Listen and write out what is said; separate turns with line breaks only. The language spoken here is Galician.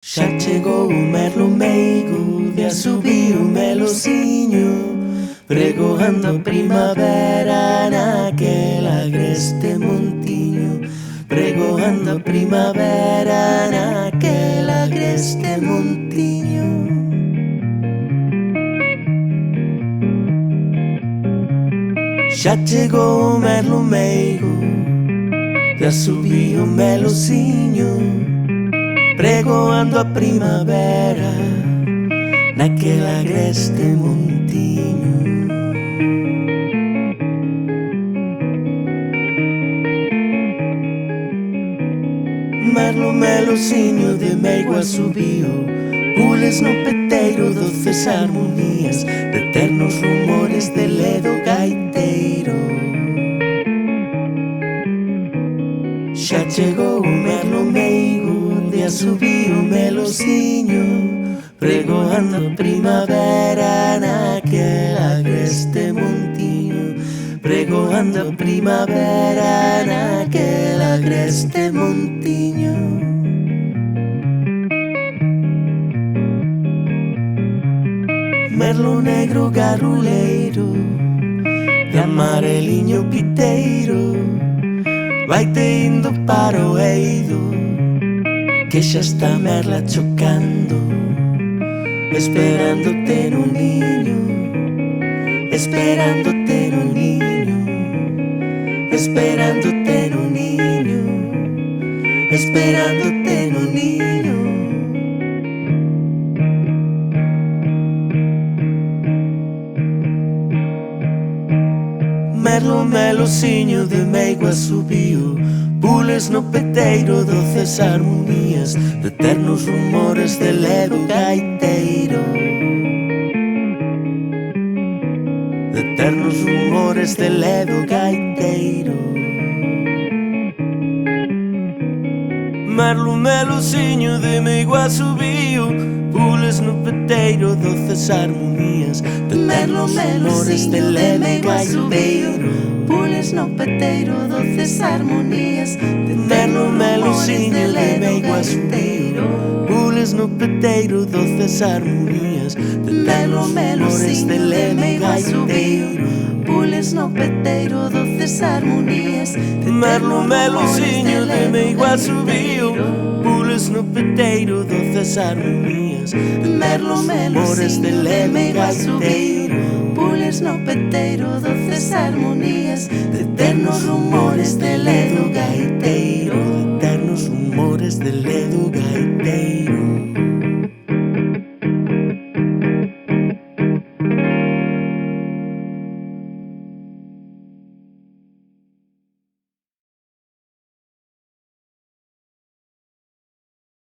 Xa chegou o merlo meigo, de asubío o melociño, pregoando a primavera naquel agreste montiño, pregoando a primavera naquel agreste montiño. Xa chegou o merlo meigo, de asubío o melociño, pregoando a primavera naquel agreste montiño. Merlo melociño de meigo asubío, pules no peteiro, doces armonías de eternos rumores de ledo gaiteiro. Xa chegou o merlo meigo, de asubío o melociño, pregoando a primavera naquel agreste montiño, pregoando a primavera naquel agreste montiño. Merlo negro garruleiro, de amareliño piteiro, vaite indo para o eido, que xa está merla chocando, esperándote no niño, esperándote no niño, esperándote no niño, esperándote no niño. Merlo melociño de meigo asubío, pules no peteiro, doces armonías de eternos rumores de ledo gaiteiro, de eternos rumores de ledo gaiteiro. Merlo melociño de meigo asubío, pules no peteiro, doces armonías de eternos rumores de ledo gaiteiro,
pules no peteiro, doces armonías de
merlo
eternos rumores
melociño
de
de
ledo
meigo asubío,
gaiteiro.
pules no peteiro, doces armonías de
Merlo
eternos rumores de
melociño de
ledo
meigo asubío,
gaiteiro.
pules no peteiro, doces armonías de
Merlo
eternos rumores
melociño de
ledo
meigo asubío,
gaiteiro.
pules no peteiro, doces armonías de
Merlo
eternos rumores de
melociño de
ledo
meigo asubío,
gaiteiro.
pules no peteiro, doces armonías de eternos rumores de ledo gaiteiro.
De eternos rumores de ledo gaiteiro.